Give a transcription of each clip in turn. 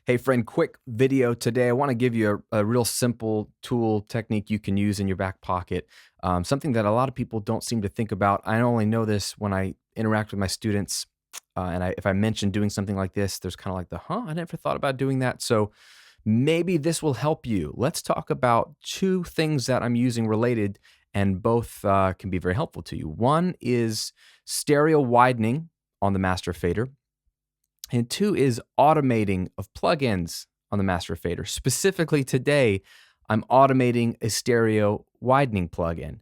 Hey friend, quick video today. I want to give you a real simple tool technique you can use in your back pocket. Something that a lot of people don't seem to think about. I only know this when I interact with my students. If I mention doing something like this, there's kind of like I never thought about doing that. So maybe this will help you. Let's talk about two things that I'm using related, and both can be very helpful to you. One is stereo widening on the master fader. And two is automating of plugins on the master fader. Specifically today, I'm automating a stereo widening plugin.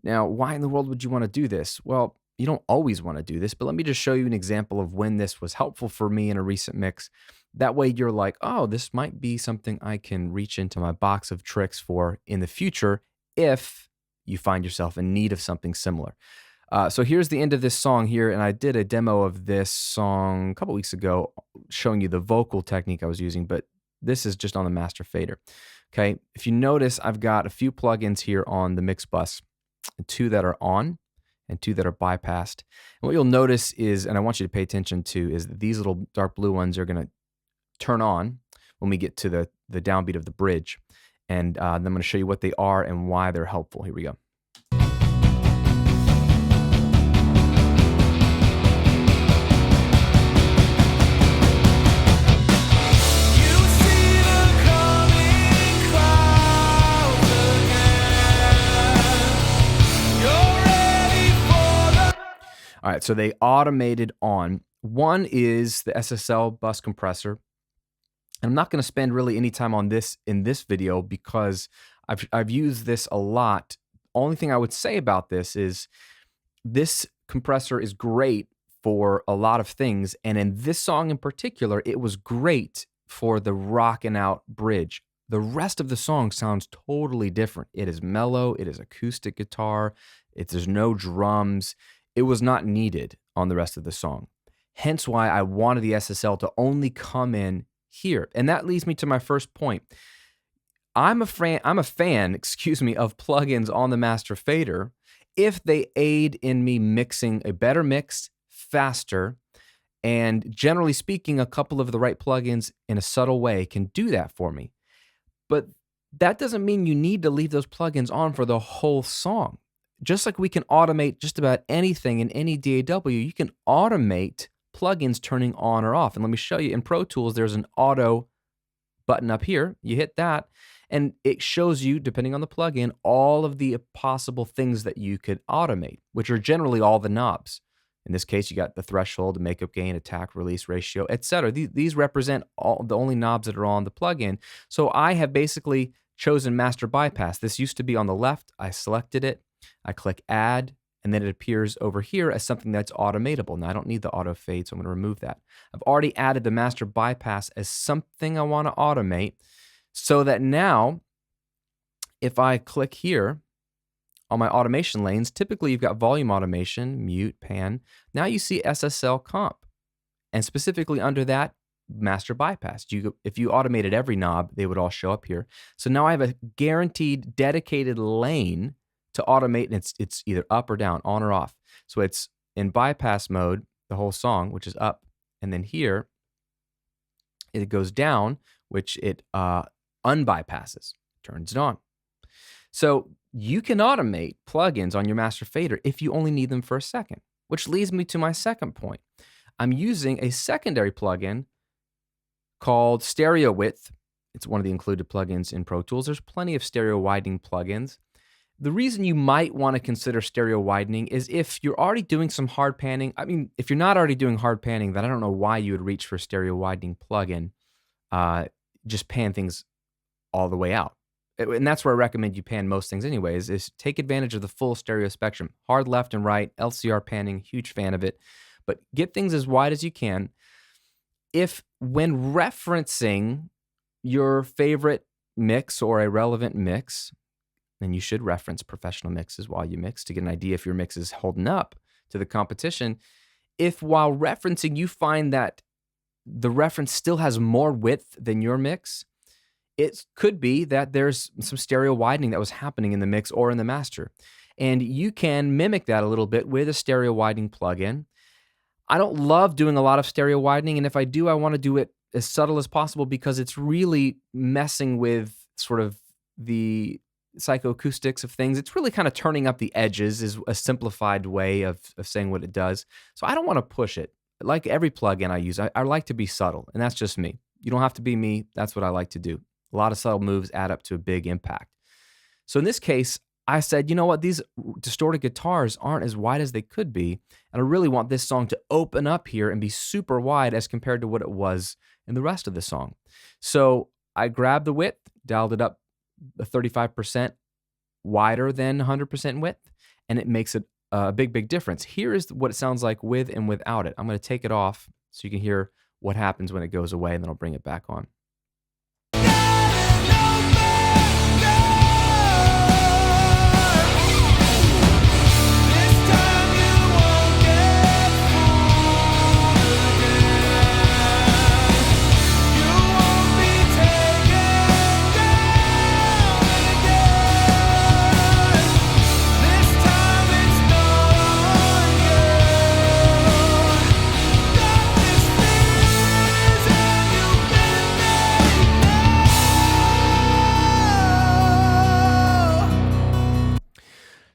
Now, why in the world would you want to do this? Well, you don't always want to do this, but let me just show you an example of when this was helpful for me in a recent mix. That way you're like, oh, this might be something I can reach into my box of tricks for in the future if you find yourself in need of something similar. So here's the end of this song here, and I did a demo of this song a couple weeks ago showing you the vocal technique I was using, but this is just on the master fader. Okay, if you notice, I've got a few plugins here on the mix bus, two that are on and two that are bypassed. And what you'll notice is, and I want you to pay attention to, is that these little dark blue ones are going to turn on when we get to the downbeat of the bridge. And then I'm going to show you what they are and why they're helpful. Here we go. All right, so they automated on. One is the SSL bus compressor. And I'm not going to spend really any time on this in this video because I've used this a lot. Only thing I would say about this is this compressor is great for a lot of things. And in this song in particular, it was great for the rockin' out bridge. The rest of the song sounds totally different. It is mellow. It is acoustic guitar. There's no drums. It was not needed on the rest of the song. Hence why I wanted the SSL to only come in here. And that leads me to my first point. I'm a fan, excuse me, of plugins on the master fader if they aid in me mixing a better mix faster. And generally speaking, a couple of the right plugins in a subtle way can do that for me. But that doesn't mean you need to leave those plugins on for the whole song. Just like we can automate just about anything in any DAW, you can automate plugins turning on or off. And let me show you in Pro Tools, there's an auto button up here. You hit that and it shows you, depending on the plugin, all of the possible things that you could automate, which are generally all the knobs. In this case, you got the threshold, the makeup gain, attack, release ratio, etc. These represent all the only knobs that are on the plugin. So I have basically chosen master bypass. This used to be on the left. I selected it. I click add, and then it appears over here as something that's automatable. Now, I don't need the auto fade, so I'm going to remove that. I've already added the master bypass as something I want to automate so that now, if I click here on my automation lanes, typically you've got volume automation, mute, pan. Now you see SSL comp, and specifically under that, master bypass. If you automated every knob, they would all show up here. So now I have a guaranteed dedicated lane to automate, and it's either up or down, on or off. So it's in bypass mode, the whole song, which is up, and then here it goes down, which it unbypasses, turns it on. So you can automate plugins on your master fader if you only need them for a second, which leads me to my second point. I'm using a secondary plugin called Stereo Width. It's one of the included plugins in Pro Tools. There's plenty of stereo widening plugins. The reason you might want to consider stereo widening is if you're already doing some hard panning. I mean, if you're not already doing hard panning, then I don't know why you would reach for a stereo widening plugin. Just pan things all the way out. And that's where I recommend you pan most things anyways, is take advantage of the full stereo spectrum. Hard left and right, LCR panning, huge fan of it. But get things as wide as you can. If when referencing your favorite mix or a relevant mix, then you should reference professional mixes while you mix to get an idea if your mix is holding up to the competition. If while referencing you find that the reference still has more width than your mix, it could be that there's some stereo widening that was happening in the mix or in the master. And you can mimic that a little bit with a stereo widening plugin. I don't love doing a lot of stereo widening, and if I do, I want to do it as subtle as possible because it's really messing with sort of the psychoacoustics of things. It's really kind of turning up the edges is a simplified way of saying what it does. So I don't want to push it. Like every plugin I use, I like to be subtle, and that's just me. You don't have to be me. That's what I like to do. A lot of subtle moves add up to a big impact. So in this case, I said, you know what? These distorted guitars aren't as wide as they could be, and I really want this song to open up here and be super wide as compared to what it was in the rest of the song. So I grabbed the width, dialed it up 35% wider than 100% width, and it makes it a big, big difference. Here is what it sounds like with and without it. I'm going to take it off so you can hear what happens when it goes away, and then I'll bring it back on.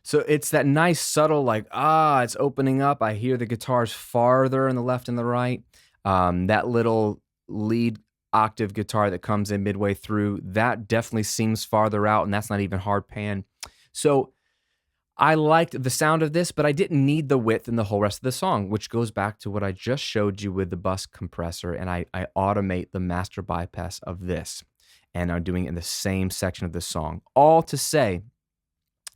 So it's that nice subtle, like, it's opening up. I hear the guitars farther in the left and the right. That little lead octave guitar that comes in midway through, that definitely seems farther out, and that's not even hard pan. So I liked the sound of this, but I didn't need the width in the whole rest of the song, which goes back to what I just showed you with the bus compressor, and I automate the master bypass of this, and I'm doing it in the same section of the song. All to say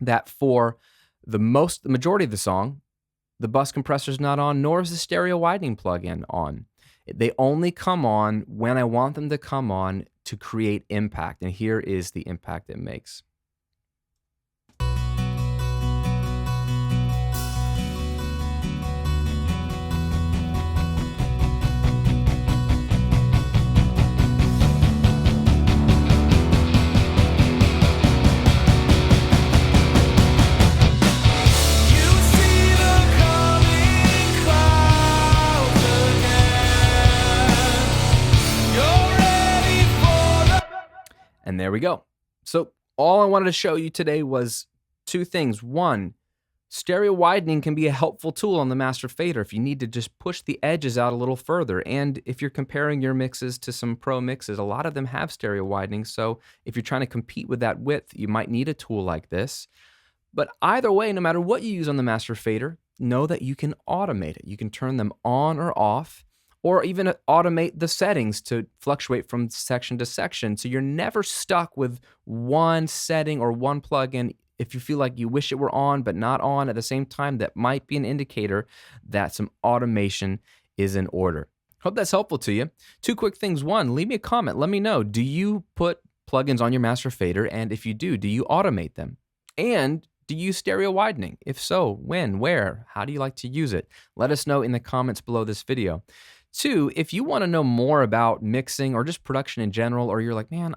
that for the majority of the song, the bus compressor is not on, nor is the stereo widening plugin on. They only come on when I want them to come on to create impact, and here is the impact it makes. And there we go. So all I wanted to show you today was two things. One, stereo widening can be a helpful tool on the master fader if you need to just push the edges out a little further. And if you're comparing your mixes to some pro mixes, a lot of them have stereo widening. So if you're trying to compete with that width, you might need a tool like this. But either way, no matter what you use on the master fader, know that you can automate it. You can turn them on or off, or even automate the settings to fluctuate from section to section. So you're never stuck with one setting or one plugin. If you feel like you wish it were on but not on at the same time, that might be an indicator that some automation is in order. Hope that's helpful to you. Two quick things. One, leave me a comment. Let me know, do you put plugins on your master fader? And if you do you automate them? And do you use stereo widening? If so, when, where, how do you like to use it? Let us know in the comments below this video. Two, if you want to know more about mixing or just production in general, or you're like, man,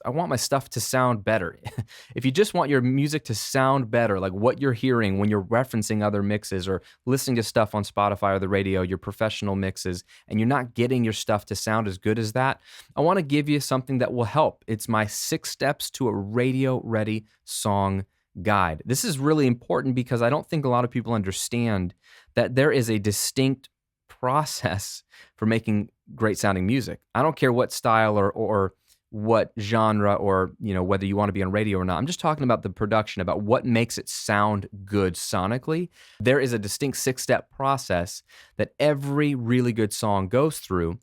I want my stuff to sound better. If you just want your music to sound better, like what you're hearing when you're referencing other mixes or listening to stuff on Spotify or the radio, your professional mixes, and you're not getting your stuff to sound as good as that, I want to give you something that will help. It's my 6 steps to a radio-ready song guide. This is really important because I don't think a lot of people understand that there is a distinct process for making great sounding music. I don't care what style or what genre, or whether you want to be on radio or not. I'm just talking about the production, about what makes it sound good sonically. There is a distinct 6-step process that every really good song goes through,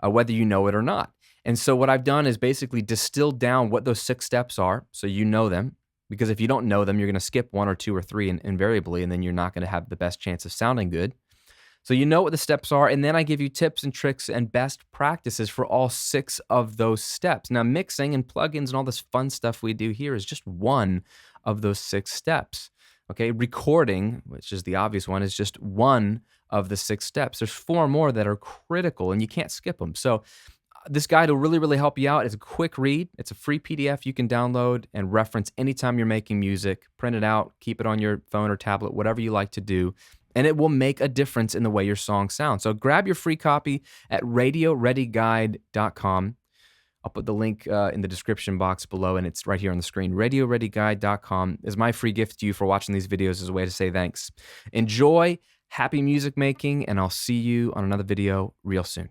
whether you know it or not. And so what I've done is basically distilled down what those 6 steps are, so you know them. Because if you don't know them, you're going to skip 1 or 2 or 3 invariably, and then you're not going to have the best chance of sounding good. So you know what the steps are, and then I give you tips and tricks and best practices for all 6 of those steps. Now, mixing and plugins and all this fun stuff we do here is just one of those 6 steps. Okay, recording, which is the obvious one, is just one of the 6 steps. There's 4 more that are critical, and you can't skip them. So this guide will really, really help you out. It's a quick read. It's a free PDF you can download and reference anytime you're making music. Print it out, keep it on your phone or tablet, whatever you like to do. and it will make a difference in the way your song sounds. So grab your free copy at radioreadyguide.com. I'll put the link in the description box below, and it's right here on the screen. RadioReadyGuide.com is my free gift to you for watching these videos as a way to say thanks. Enjoy, happy music making, and I'll see you on another video real soon.